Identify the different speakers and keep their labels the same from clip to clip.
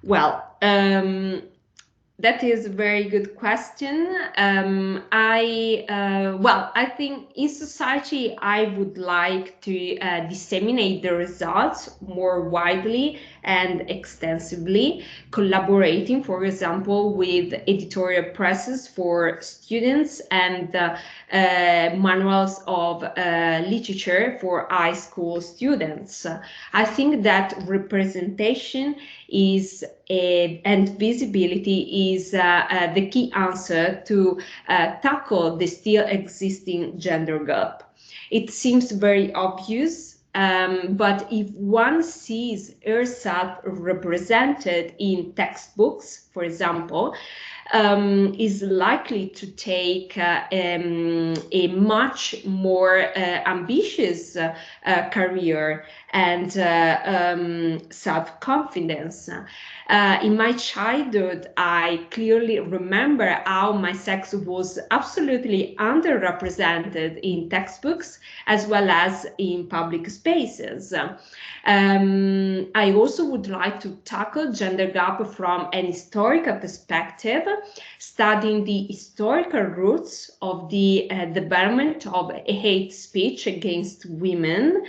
Speaker 1: Well, that is a very good question. I think in society, I would like to disseminate the results more widely and extensively, collaborating, for example, with editorial presses for students and manuals of literature for high school students. I think that representation is and visibility is the key answer to tackle the still existing gender gap. It seems very obvious, but if one sees herself represented in textbooks, for example, is likely to take a much more ambitious career and self-confidence. In my childhood, I clearly remember how my sex was absolutely underrepresented in textbooks as well as in public spaces. I also would like to tackle gender gap from an historical perspective, studying the historical roots of the development of hate speech against women.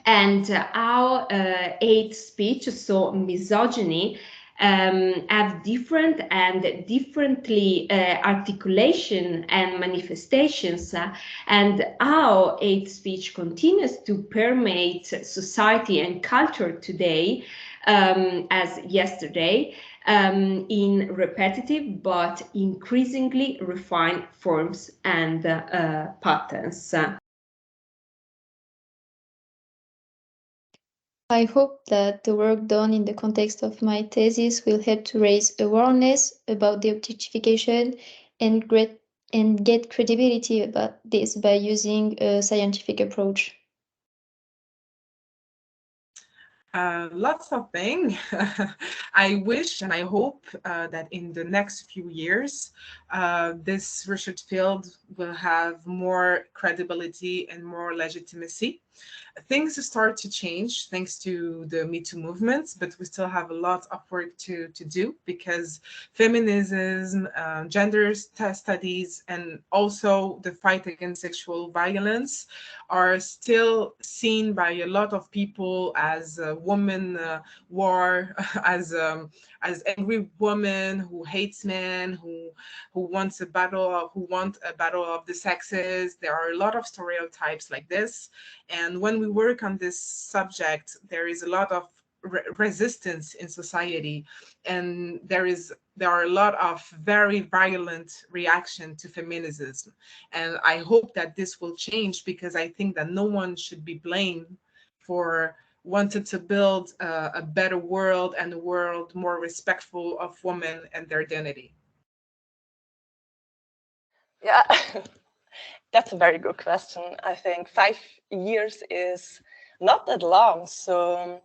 Speaker 1: And how hate speech, so misogyny, have different and differently articulation and manifestations, and how hate speech continues to permeate society and culture today as yesterday, in repetitive but increasingly refined forms and patterns.
Speaker 2: I hope that the work done in the context of my thesis will help to raise awareness about the objectification and get credibility about this by using a scientific approach.
Speaker 3: Lots of things. I wish and I hope that in the next few years, this research field will have more credibility and more legitimacy. Things start to change thanks to the Me Too movements, but we still have a lot of work to do because feminism, gender studies, and also the fight against sexual violence are still seen by a lot of people as a woman war, as angry woman who hates men, who wants a battle, who want a battle of the sexes. There are a lot of stereotypes like this, and when we work on this subject, there is a lot of resistance in society, and there are a lot of very violent reaction to feminism. And I hope that this will change because I think that no one should be blamed for wanting to build a better world and a world more respectful of women and their dignity.
Speaker 4: Yeah, that's a very good question. I think 5 years is not that long. So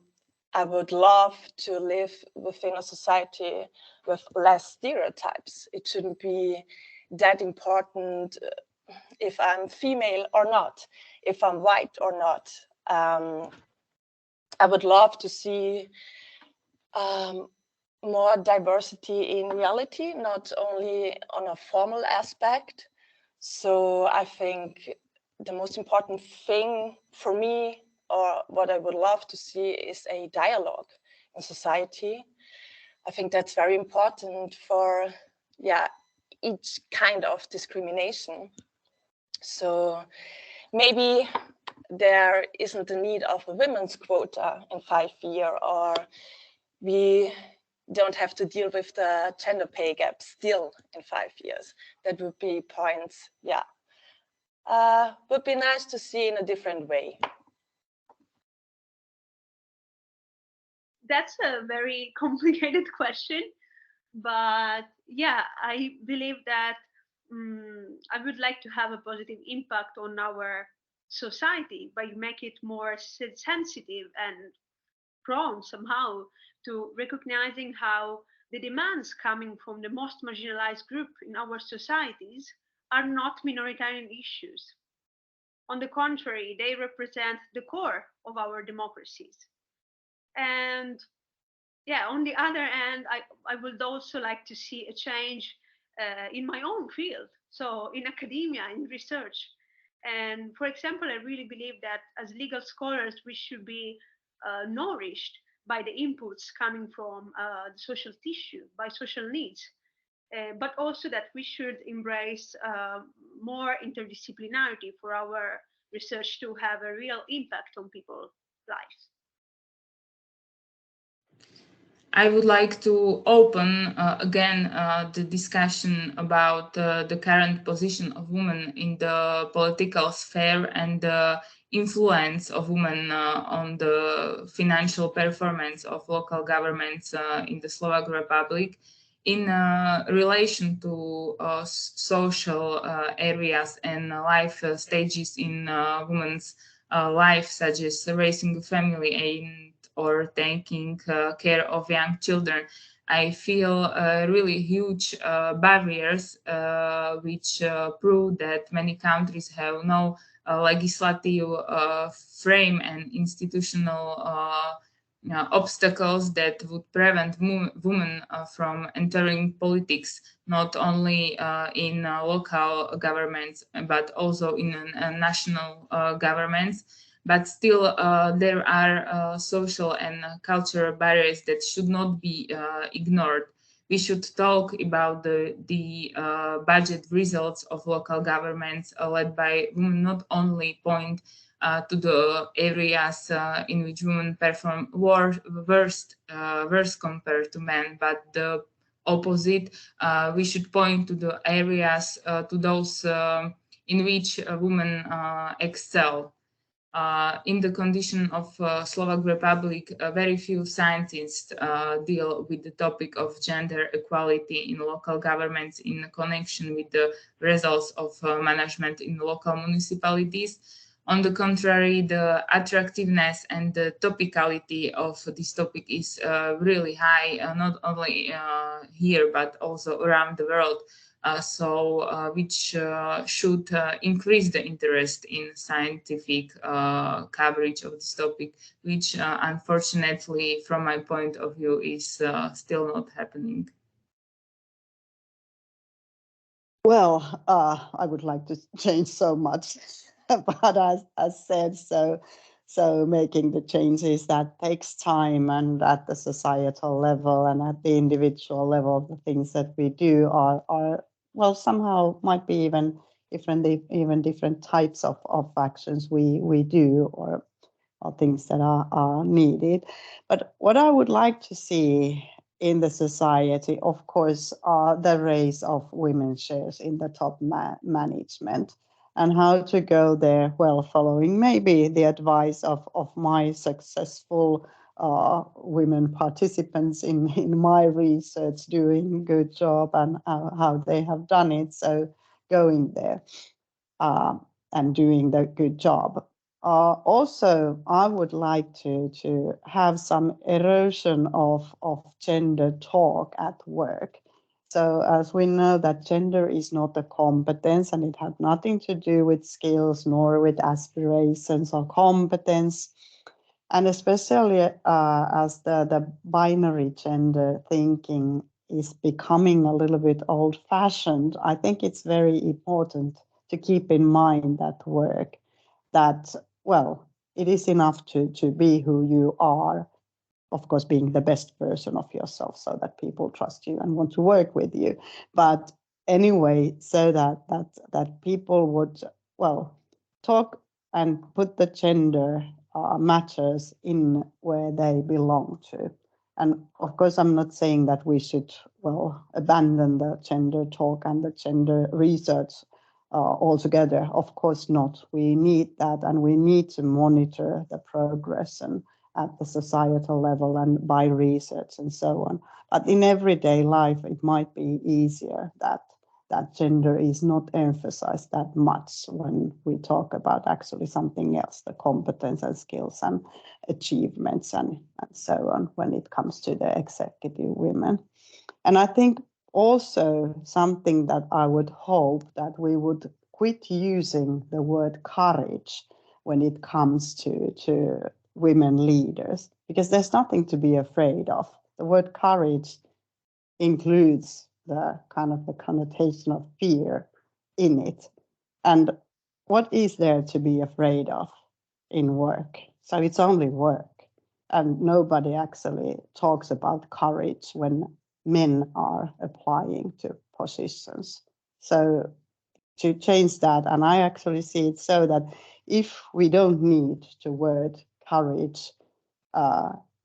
Speaker 4: I would love to live within a society with less stereotypes. It shouldn't be that important if I'm female or not, if I'm white or not. I would love to see more diversity in reality, not only on a formal aspect. So I think the most important thing for me, or what I would love to see, is a dialogue in society. I think that's very important for, each kind of discrimination. So maybe there isn't the need of a women's quota in 5 years, or we don't have to deal with the gender pay gap still in 5 years. That would be points, would be nice to see in a different way.
Speaker 5: That's a very complicated question, but yeah, I believe that I would like to have a positive impact on our society by make it more sensitive and prone somehow to recognizing how the demands coming from the most marginalized group in our societies are not minoritarian issues. On the contrary, they represent the core of our democracies. And yeah, on the other hand, I would also like to see a change in my own field, so in academia, in research. And for example, I really believe that as legal scholars, we should be nourished by the inputs coming from the social tissue, by social needs, but also that we should embrace more interdisciplinarity for our research to have a real impact on people's lives.
Speaker 6: I would like to open again the discussion about the current position of women in the political sphere and the influence of women on the financial performance of local governments in the Slovak Republic in relation to social areas and life stages in women's life, such as raising a family and or taking care of young children. I feel really huge barriers which prove that many countries have no legislative frame and institutional obstacles that would prevent women from entering politics, not only in local governments, but also in national governments. But still, there are social and cultural barriers that should not be ignored. We should talk about the budget results of local governments led by women, not only point to the areas in which women perform worse compared to men, but the opposite. We should point to the areas, to those in which women excel. In the condition of Slovak Republic, very few scientists deal with the topic of gender equality in local governments in connection with the results of management in local municipalities. On the contrary, the attractiveness and the topicality of this topic is really high, not only here, but also around the world. Which should increase the interest in scientific coverage of this topic, which unfortunately, from my point of view, is still not happening.
Speaker 7: Well, I would like to change so much, but as said, so making the changes that takes time, and at the societal level and at the individual level, the things that we do are well, somehow might be even different types of actions we do or things that are needed. But what I would like to see in the society, of course, are the raise of women's shares in the top management, and how to go there, well, following maybe the advice of my successful women participants in my research, doing good job and how they have done it. So going there and doing the good job. Also, I would like to have some erosion of gender talk at work. So as we know that gender is not a competence, and it had nothing to do with skills nor with aspirations or competence. And especially as the binary gender thinking is becoming a little bit old-fashioned, I think it's very important to keep in mind at work that, well, it is enough to be who you are, of course, being the best version of yourself so that people trust you and want to work with you. But anyway, so that people would, well, talk and put the gender matters in where they belong to. And of course, I'm not saying that we should, well, abandon the gender talk and the gender research altogether. Of course not. We need that, and we need to monitor the progress and at the societal level and by research and so on. But in everyday life, it might be easier that gender is not emphasized that much when we talk about actually something else, the competence and skills and achievements and so on when it comes to the executive women. And I think also something that I would hope that we would quit using the word courage when it comes to women leaders, because there's nothing to be afraid of. the word courage includes the kind of the connotation of fear in it. And what is there to be afraid of in work? So it's only work. And nobody actually talks about courage when men are applying to positions. So to change that, and I actually see it so that if we don't need the word courage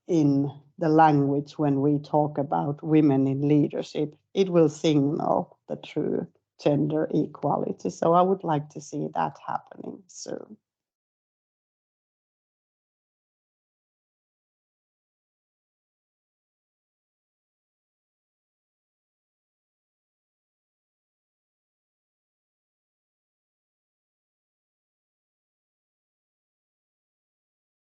Speaker 7: in the language when we talk about women in leadership, it will signal the true gender equality. So I would like to see that happening soon.